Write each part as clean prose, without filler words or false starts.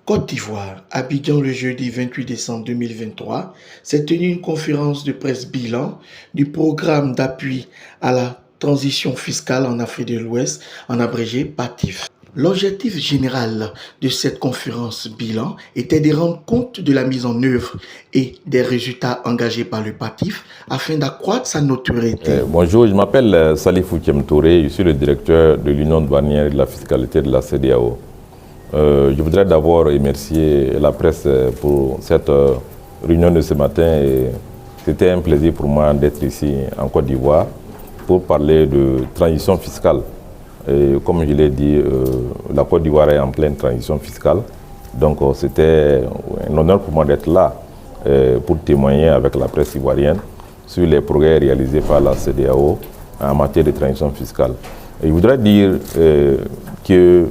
Côte d'Ivoire, Abidjan le jeudi 28 décembre 2023, s'est tenue une conférence de presse bilan du programme d'appui à la transition fiscale en Afrique de l'Ouest, en abrégé PATIF. L'objectif général de cette conférence bilan était de rendre compte de la mise en œuvre et des résultats engagés par le PATIF afin d'accroître sa notoriété. Bonjour, je m'appelle Salifou Touré, je suis le directeur de l'Union douanière et de la fiscalité de la CEDEAO. Je voudrais d'abord remercier la presse pour cette réunion de ce matin. C'était un plaisir pour moi d'être ici en Côte d'Ivoire pour parler de transition fiscale. Et comme je l'ai dit, la Côte d'Ivoire est en pleine transition fiscale. Donc c'était un honneur pour moi d'être là pour témoigner avec la presse ivoirienne sur les progrès réalisés par la CEDEAO en matière de transition fiscale. Et je voudrais dire que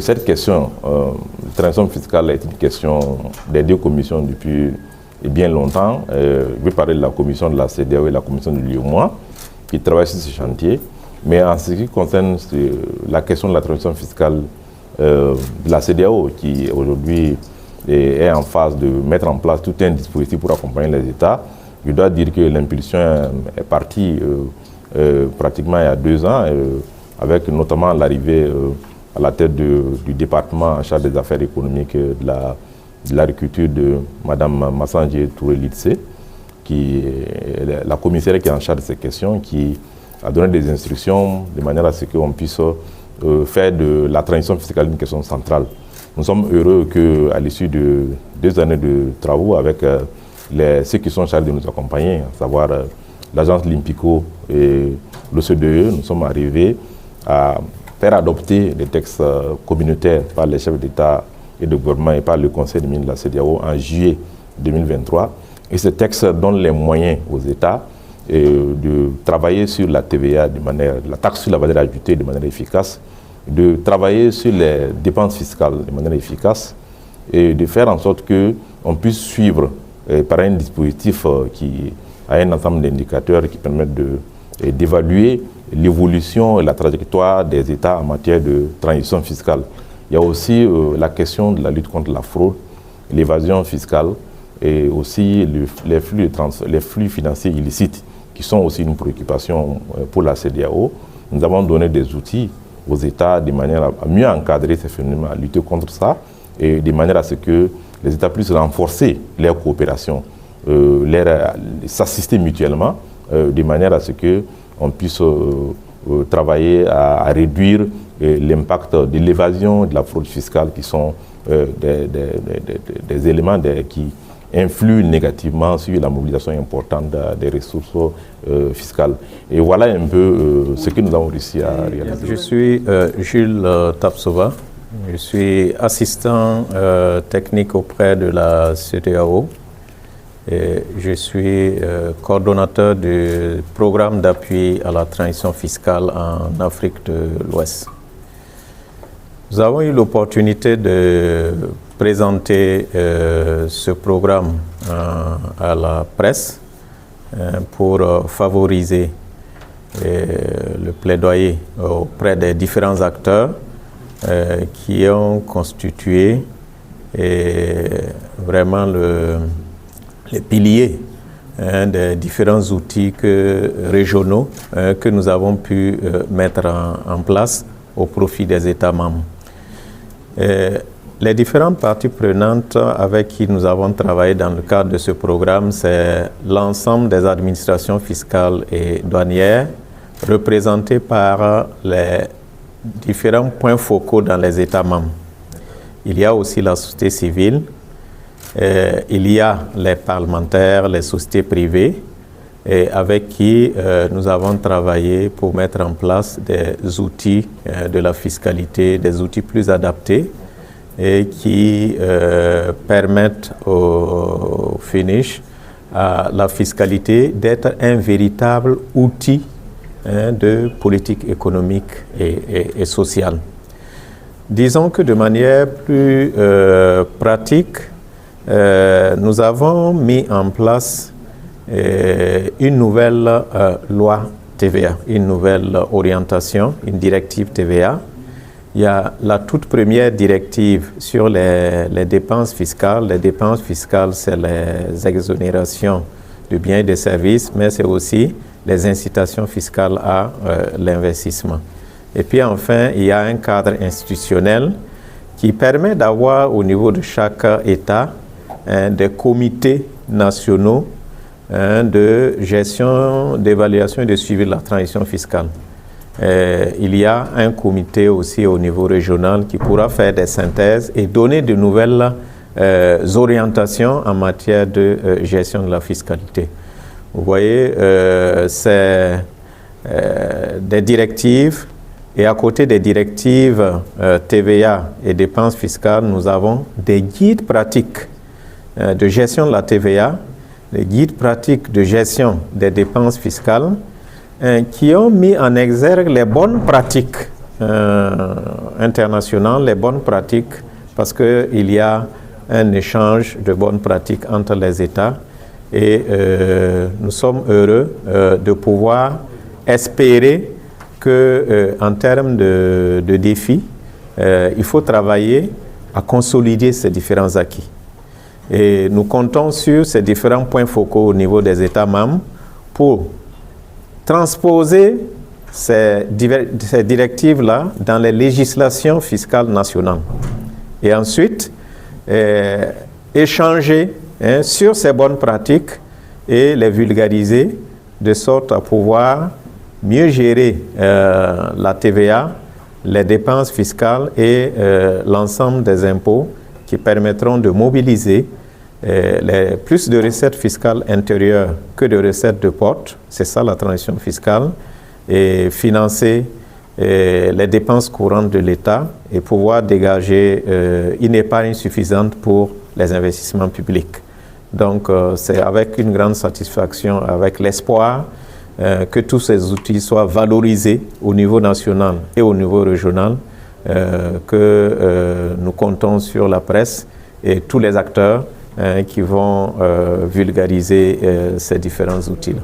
cette question de transition fiscale est une question des deux commissions depuis bien longtemps. Je vais parler de la commission de la CEDEAO et la commission de l'UEMOA qui travaillent sur ce chantier. Mais en ce qui concerne la question de la transition fiscale de la CEDEAO, qui aujourd'hui est en phase de mettre en place tout un dispositif pour accompagner les États, je dois dire que l'impulsion est partie pratiquement il y a 2 ans, avec notamment l'arrivée à la tête du département en charge des affaires économiques de l'agriculture de Mme Massanjé Touré-Lidse, qui est la commissaire qui est en charge de ces questions, qui a donné des instructions de manière à ce qu'on puisse faire de la transition fiscale une question centrale. Nous sommes heureux qu'à l'issue de 2 années de travaux avec ceux qui sont chargés de nous accompagner, à savoir l'agence Limpico et l'OCDE, nous sommes arrivés à faire adopter des textes communautaires par les chefs d'État et de gouvernement et par le Conseil des ministres de la CEDEAO en juillet 2023. Et ces textes donnent les moyens aux États de travailler sur la TVA, la taxe sur la valeur ajoutée de manière efficace, de travailler sur les dépenses fiscales de manière efficace et de faire en sorte qu'on puisse suivre par un dispositif qui a un ensemble d'indicateurs qui permettent d'évaluer l'évolution et la trajectoire des États en matière de transition fiscale. Il y a aussi la question de la lutte contre la fraude, l'évasion fiscale et aussi les flux financiers illicites qui sont aussi une préoccupation pour la CEDEAO. Nous avons donné des outils aux États de manière à mieux encadrer ces phénomènes, à lutter contre ça et de manière à ce que les États puissent renforcer leur coopération, s'assister mutuellement de manière à ce qu'on puisse travailler à réduire l'impact de l'évasion, de la fraude fiscale qui sont des éléments qui influent négativement sur la mobilisation importante des ressources fiscales. Et voilà un peu ce que nous avons réussi à réaliser. Je suis Jules Tapsova, je suis assistant technique auprès de la CEDEAO et je suis coordonnateur du programme d'appui à la transition fiscale en Afrique de l'Ouest. Nous avons eu l'opportunité de présenter ce programme à la presse pour favoriser le plaidoyer auprès des différents acteurs qui ont constitué vraiment les piliers des différents outils régionaux que nous avons pu mettre en place au profit des États membres. Les différentes parties prenantes avec qui nous avons travaillé dans le cadre de ce programme, c'est l'ensemble des administrations fiscales et douanières représentées par les différents points focaux dans les États membres. Il y a aussi la société civile, il y a les parlementaires, les sociétés privées, et avec qui nous avons travaillé pour mettre en place des outils de la fiscalité, des outils plus adaptés et qui permettent au finish à la fiscalité d'être un véritable outil de politique économique et sociale. Disons que de manière plus pratique, nous avons mis en place une nouvelle loi TVA, une nouvelle orientation, une directive TVA il y a la toute première directive sur les dépenses fiscales. Les dépenses fiscales, c'est les exonérations de biens et de services, mais c'est aussi les incitations fiscales à l'investissement. Et puis enfin, il y a un cadre institutionnel qui permet d'avoir au niveau de chaque État des comités nationaux de gestion, d'évaluation et de suivi de la transition fiscale. Il y a un comité aussi au niveau régional qui pourra faire des synthèses et donner de nouvelles orientations en matière de gestion de la fiscalité. Vous voyez, c'est des directives, et à côté des directives TVA et dépenses fiscales, nous avons des guides pratiques de gestion de la TVA, des guides pratiques de gestion des dépenses fiscales, qui ont mis en exergue les bonnes pratiques internationales, les bonnes pratiques, parce qu'il y a un échange de bonnes pratiques entre les États. Et nous sommes heureux de pouvoir espérer qu'en termes de défis, il faut travailler à consolider ces différents acquis. Et nous comptons sur ces différents points focaux au niveau des États membres pour transposer ces directives-là dans les législations fiscales nationales. Et ensuite, échanger sur ces bonnes pratiques et les vulgariser de sorte à pouvoir mieux gérer la TVA, les dépenses fiscales et l'ensemble des impôts qui permettront de mobiliser plus de recettes fiscales intérieures que de recettes de porte. C'est ça la transition fiscale. Et financer les dépenses courantes de l'État et pouvoir dégager une épargne suffisante pour les investissements publics. Donc c'est avec une grande satisfaction, avec l'espoir que tous ces outils soient valorisés au niveau national et au niveau régional, que nous comptons sur la presse et tous les acteurs qui vont vulgariser ces différents outils-là.